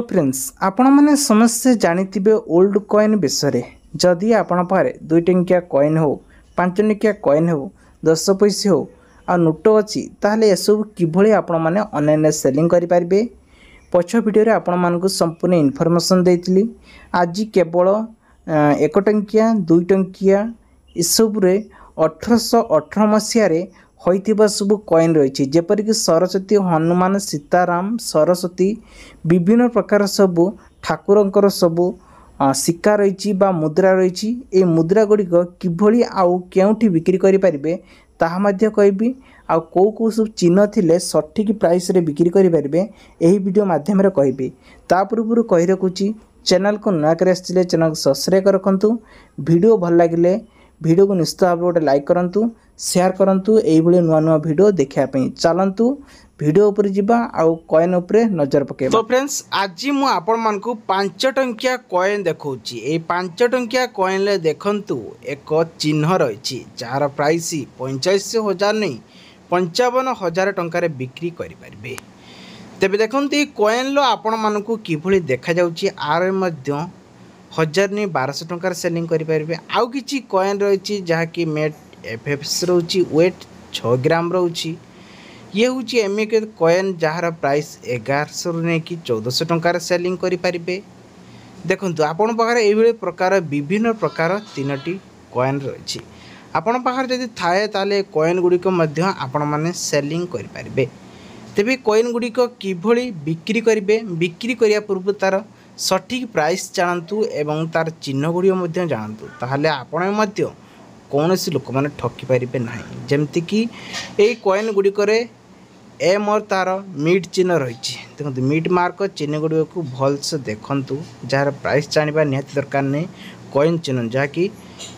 Friends आपण मैंने समस्ते जानी ओल्ड कॉइन विषय जदि आपण पारे 2 टंकिया कॉइन हो 5 टंकिया कॉइन हो 10 पैसे हो आ नोट अच्छी ताहले एसबू किभली आपण मैंने ऑनलाइन सेलिंग करि पारिबे पछ वीडियो रे आपण मानकु संपूर्ण इनफॉरमेशन देइतली। आज केवल 1 टंकिया 2 टंकिया इसबुरे 1818 मसीह होइथिबा सब कॉइन रही जेपरिक सरस्वती हनुमान सीताराम सरस्वती विभिन्न प्रकार सबू ठाकुरंकर सबू सिक्का रही मुद्रा रही। ए मुद्रा गुड़िक किभली आउ केउठी बिक्री करि परिबे ताहा मध्य कहबी आ को सब चिन्ह थिले सठिक प्राइस रे बिक्री करि परिबे एही वीडियो माध्यम रे कहबी। ता पूर्व कहि रखुची चैनल को नया करे आछिले चैनल को सब्सक्राइब रखंतु। वीडियो भल लागिले वीडियो को निश्चित भाव गोटे लाइक करंतु शेयर करंतु एई भली नुआ नुआ वीडियो देखिया पई चलंतु वीडियो ऊपर जिबा आउ कॉइन ऊपर नजर पकेबा। तो फ्रेंड्स आज मु आपण मानकु 5 टंकिया कॉइन देखौची। ए 5 टंकिया कॉइन ले देखंतु एक चिन्ह रहिछि जार प्राइस 85,000 नहीं 55,000 टंका रे बिक्री करि परिबे। तेबे देखंतु कॉइन लो आपण मानकु किभली देखा जाउची आर मध्य 1000 नहीं 1200 टंका सेलिंग करि परिबे। आउ किछि कॉइन रहिछि जहा कि मेट एफएफएस रोची वेट 6 ग्राम रोची। ये हूँ एमए के कॉइन जार प्राइस 1100 नहीं कि 1400 टंका सेलिंग करि परिबे। देखंतु आपण पाखरे एभली प्रकार विभिन्न प्रकार 3टी कॉइन रही आपण पाखरे जदि थाए ताले कॉइन गुड़िक मध्य आपण माने सेलिंग करि परिबे। तेबे कॉइन गुड़िक किभली बिक्री करिवे बिक्री करिया पूर्व तार सठिक प्राइस जानतु एवं तार चिन्ह गुड़िक मध्य जानतु ताहले आपण मध्य कौनसी लोक मैंने ठकी पारे ना। जमती कि यही कॉइन गुड़िक एम और तार मीट चिन्ह रही देखो मीट मार्क चिन्ह गुड़ को भलसे देखु जार प्राइस जाना निहाती दरकार नहीं। कॉइन चिन्ह जहाँकि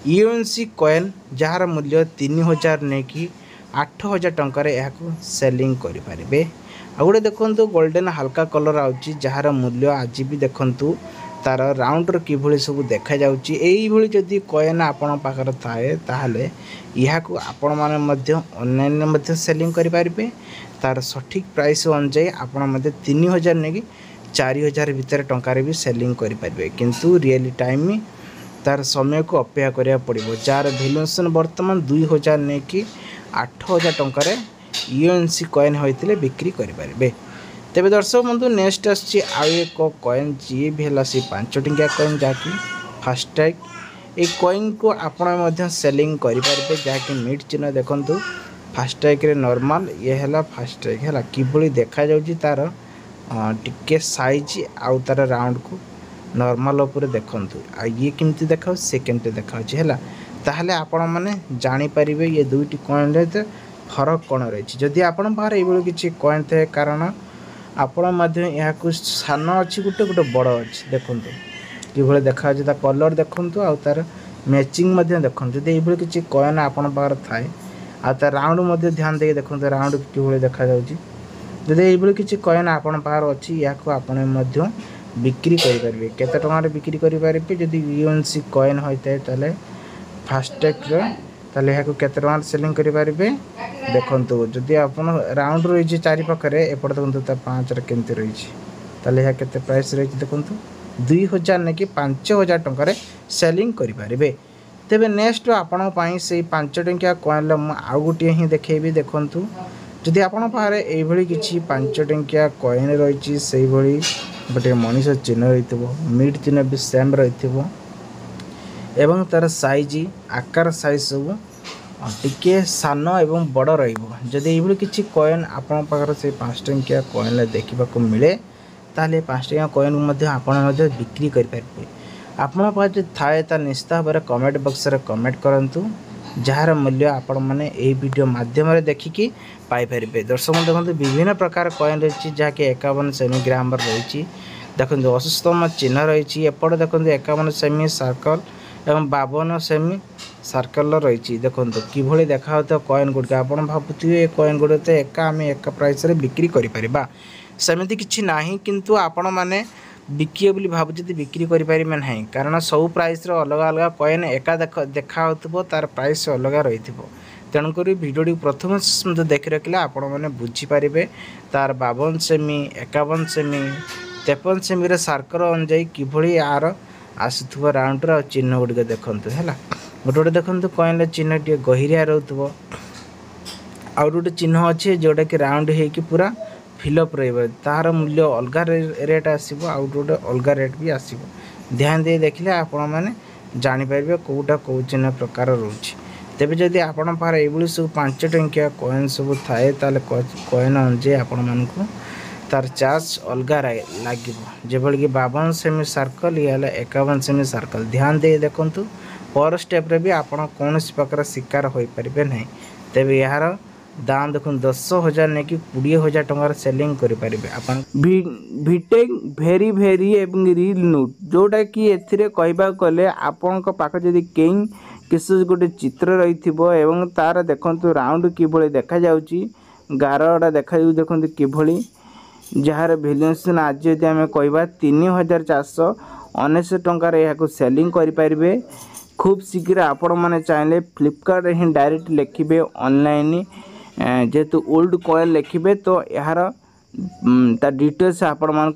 यूएनसी कॉइन जार मूल्य 3000 नहीं कि 8000 टंकार यहाँ सेलिंग करें। आ गए देखो गोल्डन हल्का कलर आउची जार मूल्य आज भी देखु तार राउंडर किभली सब देखा जाउची। एई भली जदि कॉइन आपण पाखर थाए ताहले इहा को आपण माने मध्य ऑनलाइन मध्य सेलिंग करि पारिबे। तार सठिक प्राइस अनुसार आपण मध्य 3000 ने कि 4000 भीतर टंका रे भी सेलिंग करि पारिबे। किंतु रियली टाइम तार समय को अपेक्षा करिया पड़िबो जार वैल्यूएशन वर्तमान 2000 ने कि 8000 टंका रे यूएनसी कॉइन होइतिले बिक्री करि पारिबे। तेबे दर्शक बंधु नेक्स्ट आसी एक कॉइन जी भी है सी 5 टंकिया कॉइन जहाँकि फास्टैग ये कॉइन को आपण सेलिंग करें जहाँकि मीट चिन्ह देखु फास्टैग रे नॉर्मल ये है फास्टैग है किभली देखा जाउची तार टिके साइज आउ तार राउंड को नॉर्मल ऊपर देखंतु आ ये किमती देखा सेकेंड देखा है ताहले आपण माने जानी परिबे ये दुईटी कॉइन रे फरक कौन रही। जदि आपण बाहर ये किसी कॉइन थे कारण आपण यहाँ सान अच्छी गोटे गोटे बड़ अच्छी देखु कि देखा कलर देखु आ तार मैचिंग देखु जब ये किसी कॉइन आपण पाखर थाए आ तार राउंड ध्यान दे देखो राउंड कि देखा जब ये किसी कॉइन आपण पाखर अच्छी या बिक्री करेंगे केते टंकार बिक्री करेंगे जदि यूएनसी कॉइन होता है फास्टैग ताले यहाँ केते टंकार सेलिंग करेंगे। देखो जदि आप राउंड रही चारि पाखे एपटे देखो 5 केमती रही यहाँ के प्राइस रही देखो 2000 नहीं कि 5000 टंकार सेलिंग करें। तेबे नेक्स्ट आपण से 5 टंकिया कॉइन आउ गोटे ही देखेबी देखु जदि आपण पाखे ये किसी 5 टंकिया कॉइन रही से गोटे मनीष चिन्ह रही मीट चिन्ह भी सेम रही एवं तार साइज आकार साइज सब टिके सान एवं बड़ रही। ये किसी कॉइन आपण पाखर से 5 टंकिया कॉइन देखा मिले ताले 5 टंकिया कॉइन बिक्री करें। आपण पाखे थाए ता निश्चित भाव में कमेंट बॉक्स रे कमेंट करंतु जार मूल्य आपण मैंने यही वीडियो माध्यम देखिकी पाइपर। दर्शक देखो विभिन्न प्रकार कॉइन रही जहाँकि 51 सेमी ग्राम रही देखो 80तम चिन्ह रही एपटे देखो 51 सेमी सर्कल एवं 52 सेमी सर्कल रही देखो किभली देखा कॉइन गुड़िक आप भावुए कॉइन गुड़ तो एका आम एक प्राइस रे बिक्री करें सेमती किसी ना किंतु आपण मैंने बिकिए बोली भावुँ बिक्री करें ना कारण सब प्राइस अलग अलग कॉइन एका देखा तार प्राइस अलग रही तेणुक भिडियो प्रथम देखी रखिले आपण मैंने बुझीपारे तार 52 सेमी 51 सेमी 53 सेमी सर्कल अनुजाई किभली यार आसुव राउंडर चिन्ह गुड़िक देखूँ है गोटे गोटे देखो कॉइन चिन्ह टे गहिरिया रोथुव आउ गोटे चिन्ह अच्छे जोटा कि राउंड होगी पूरा फिलअप तार मूल्य अलग रेट आसो आउ गोटे अलग रेट भी आसो ध्यान दे देखिले आपण मैंने जानीपर कौटा कौ चिन्ह प्रकार रोचे तेज जदि आपण पाखे ये सब 5 टंकिया कॉइन सब थाए कॉइन अनुजाई आपण मानक तार चार्ज अलग लगे जबकि 52 सेमी सर्कल ये 51 सेमी सर्कल ध्यान दे देखु पर स्टेप रे भी आपण कौन प्रकार शिकार हो पारे ना तेज यार दाम देखो 10,000 नहीं कि 20,000 टंकार सेलिंग करें आप भिटेक भेरी भेरी एवं रिल नोट जोटा कि कहवा गले आपण पाख जदि कहीं किसी गोटे चित्र रही एवं तार देखु राउंड किभली देखा जाउची गारटा देखा देखते किभली जार भैल्यूएसन आज जब आम कह 3,419 टंकार यहाँ सेलिंग करें खूब शीघ्र आपण मैंने चाहिए फ्लिपकार्ट ही डायरेक्ट लिखे ऑनलाइन जेहेतु ओल्ड कॉइन लिखे तो यार डिटेल्स आपण